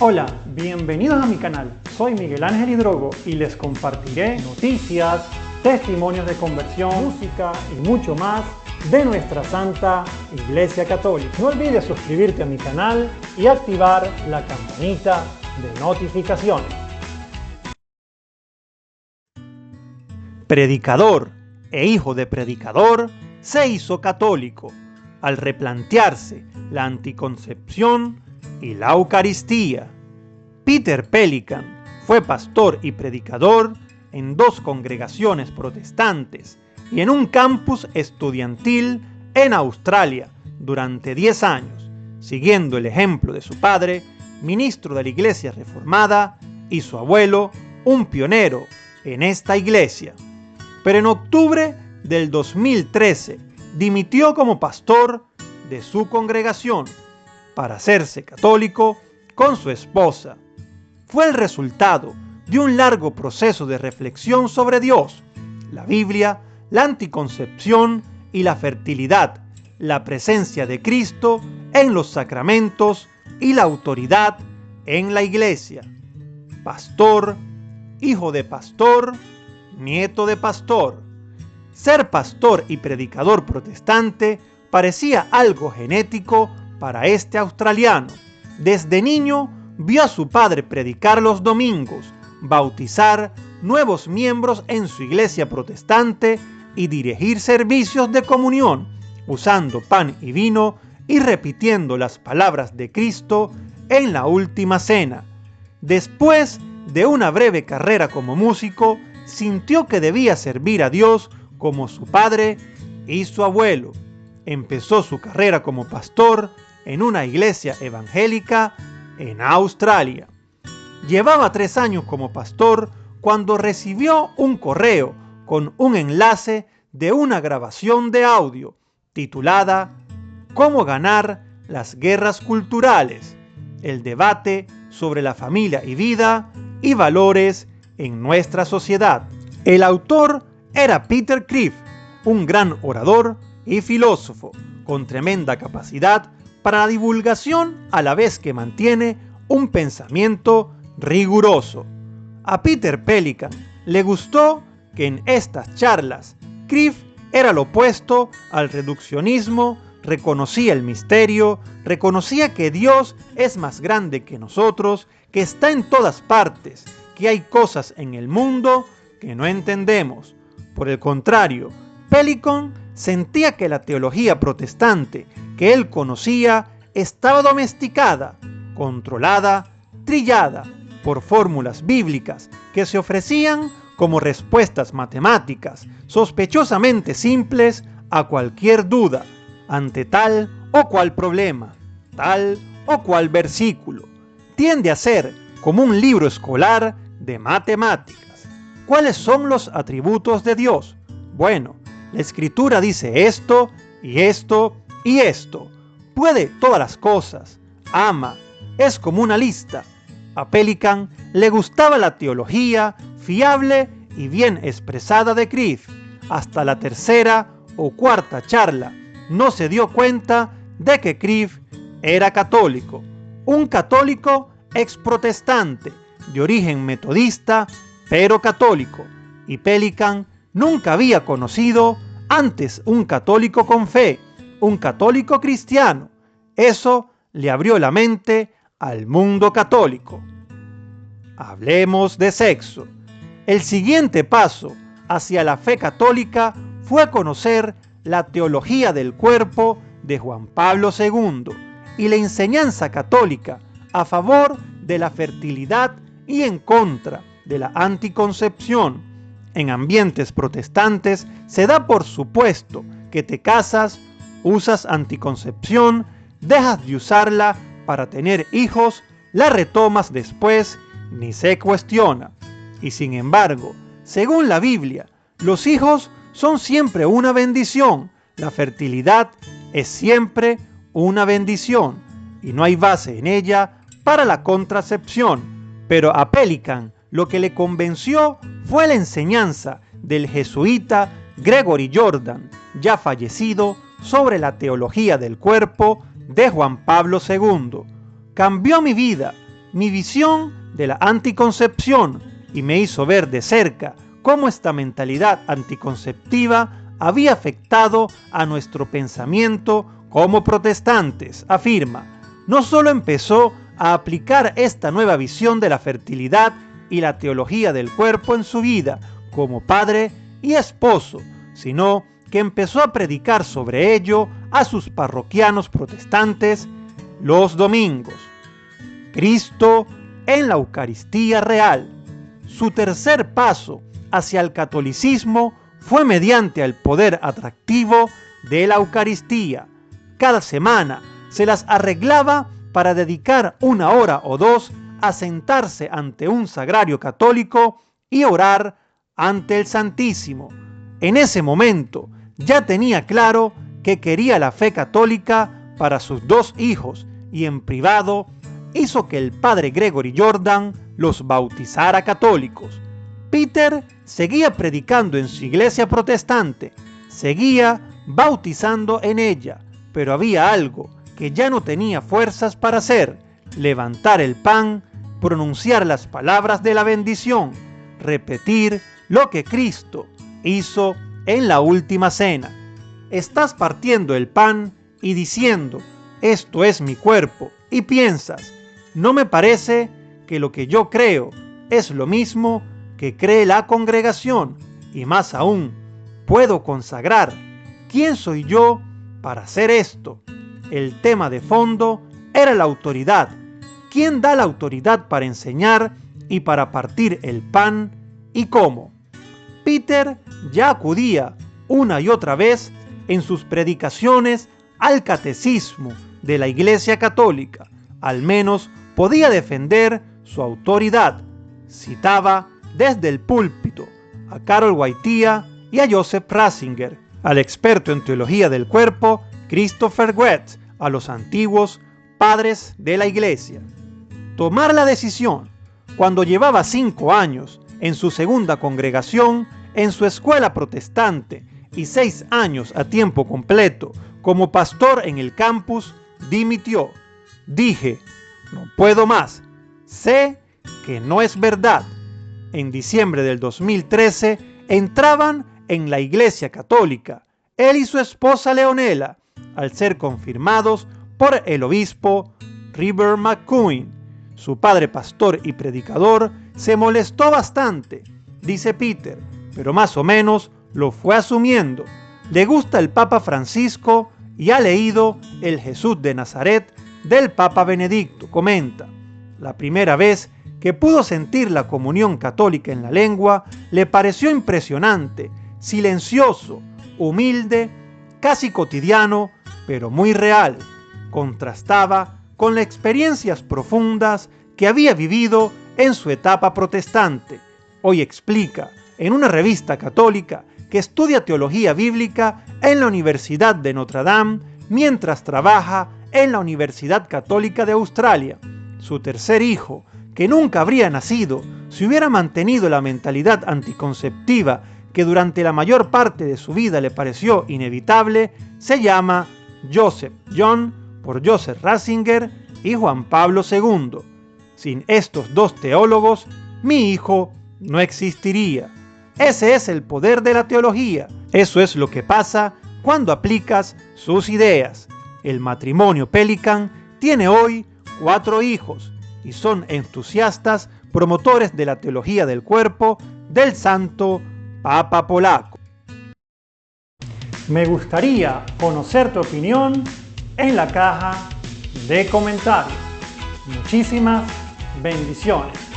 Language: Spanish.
Hola, bienvenidos a mi canal. Soy Miguel Ángel Hidrogo y les compartiré noticias, testimonios de conversión, música y mucho más de nuestra Santa Iglesia Católica. No olvides suscribirte a mi canal y activar la campanita de notificaciones. Predicador e hijo de predicador, se hizo católico al replantearse la anticoncepción y la Eucaristía. Peter Pelican fue pastor y predicador en 2 congregaciones protestantes y en un campus estudiantil en Australia durante 10 años, siguiendo el ejemplo de su padre, ministro de la Iglesia Reformada, y su abuelo, un pionero en esta iglesia. Pero en octubre del 2013 dimitió como pastor de su congregación para hacerse católico con su esposa. Fue el resultado de un largo proceso de reflexión sobre Dios, la Biblia, la anticoncepción y la fertilidad, la presencia de Cristo en los sacramentos y la autoridad en la iglesia. Pastor, hijo de pastor, nieto de pastor. Ser pastor y predicador protestante parecía algo genético para este australiano. Desde niño vio a su padre predicar los domingos, bautizar nuevos miembros en su iglesia protestante y dirigir servicios de comunión, usando pan y vino y repitiendo las palabras de Cristo en la última cena. Después de una breve carrera como músico, sintió que debía servir a Dios como su padre y su abuelo. Empezó su carrera como pastor en una iglesia evangélica en Australia. Llevaba 3 años como pastor cuando recibió un correo con un enlace de una grabación de audio titulada "Cómo ganar las guerras culturales, el debate sobre la familia y vida y valores en nuestra sociedad". El autor era Peter Kreeft, un gran orador y filósofo con tremenda capacidad para la divulgación a la vez que mantiene un pensamiento riguroso. A Peter Pelican le gustó que en estas charlas Kreeft era lo opuesto al reduccionismo, reconocía el misterio, reconocía que Dios es más grande que nosotros, que está en todas partes, que hay cosas en el mundo que no entendemos. Por el contrario, Pelican sentía que la teología protestante que él conocía estaba domesticada, controlada, trillada por fórmulas bíblicas que se ofrecían como respuestas matemáticas sospechosamente simples a cualquier duda ante tal o cual problema, tal o cual versículo. Tiende a ser como un libro escolar de matemáticas. ¿Cuáles son los atributos de Dios? Bueno, la Escritura dice esto y esto y esto. Puede todas las cosas. Ama. Es como una lista. A Pelican le gustaba la teología fiable y bien expresada de Kreeft. Hasta la 3ª o 4ª charla no se dio cuenta de que Kreeft era católico. Un católico exprotestante, de origen metodista, pero católico. Y Pelican nunca había conocido antes un católico con fe, un católico cristiano. Eso le abrió la mente al mundo católico. Hablemos de sexo. El siguiente paso hacia la fe católica fue conocer la teología del cuerpo de Juan Pablo II y la enseñanza católica a favor de la fertilidad y en contra de la anticoncepción. En ambientes protestantes se da por supuesto que te casas, usas anticoncepción, dejas de usarla para tener hijos, la retomas después, ni se cuestiona. Y sin embargo, según la Biblia, los hijos son siempre una bendición, la fertilidad es siempre una bendición y no hay base en ella para la contracepción. Pero a Pelican lo que le convenció fue la enseñanza del jesuita Gregory Jordan, ya fallecido, sobre la teología del cuerpo de Juan Pablo II. Cambió mi vida mi visión de la anticoncepción y me hizo ver de cerca cómo esta mentalidad anticonceptiva había afectado a nuestro pensamiento como protestantes, afirma. No solo empezó a aplicar esta nueva visión de la fertilidad y la teología del cuerpo en su vida como padre y esposo, sino que empezó a predicar sobre ello a sus parroquianos protestantes los domingos. Cristo en la Eucaristía real. Su tercer paso hacia el catolicismo fue mediante el poder atractivo de la Eucaristía. Cada semana se las arreglaba para dedicar 1 hora o 2 a sentarse ante un sagrario católico y orar ante el Santísimo. En ese momento ya tenía claro que quería la fe católica para sus 2 hijos y en privado hizo que el padre Gregory Jordan los bautizara católicos. Peter seguía predicando en su iglesia protestante, seguía bautizando en ella, pero había algo que ya no tenía fuerzas para hacer: levantar el pan, pronunciar las palabras de la bendición, repetir lo que Cristo hizo en la última cena. Estás partiendo el pan y diciendo, esto es mi cuerpo, y piensas, no me parece que lo que yo creo es lo mismo que cree la congregación, y más aún, puedo consagrar. ¿Quién soy yo para hacer esto? El tema de fondo era la autoridad. ¿Quién da la autoridad para enseñar y para partir el pan y cómo? Peter ya acudía una y otra vez en sus predicaciones al catecismo de la Iglesia Católica. Al menos podía defender su autoridad. Citaba desde el púlpito a Karol Wojtyła y a Joseph Ratzinger, al experto en teología del cuerpo Christopher Wetz, a los antiguos padres de la Iglesia. Tomar la decisión cuando llevaba 5 años en su segunda congregación, en su escuela protestante y 6 años a tiempo completo como pastor en el campus, dimitió. Dije, no puedo más, sé que no es verdad. En diciembre del 2013 entraban en la Iglesia Católica, él y su esposa Leonela, al ser confirmados por el obispo River McCune. Su padre pastor y predicador se molestó bastante, dice Peter, pero más o menos lo fue asumiendo. Le gusta el Papa Francisco y ha leído El Jesús de Nazaret del Papa Benedicto, comenta. La primera vez que pudo sentir la comunión católica en la lengua, le pareció impresionante, silencioso, humilde, casi cotidiano, pero muy real. Contrastaba con las experiencias profundas que había vivido en su etapa protestante. Hoy explica en una revista católica que estudia teología bíblica en la Universidad de Notre Dame mientras trabaja en la Universidad Católica de Australia. Su tercer hijo, que nunca habría nacido si hubiera mantenido la mentalidad anticonceptiva que durante la mayor parte de su vida le pareció inevitable, se llama Joseph John por Joseph Ratzinger y Juan Pablo II. Sin estos 2 teólogos, mi hijo no existiría. Ese es el poder de la teología. Eso es lo que pasa cuando aplicas sus ideas. El matrimonio Pelican tiene hoy 4 hijos y son entusiastas promotores de la teología del cuerpo del Santo Papa polaco. Me gustaría conocer tu opinión en la caja de comentarios. Muchísimas bendiciones.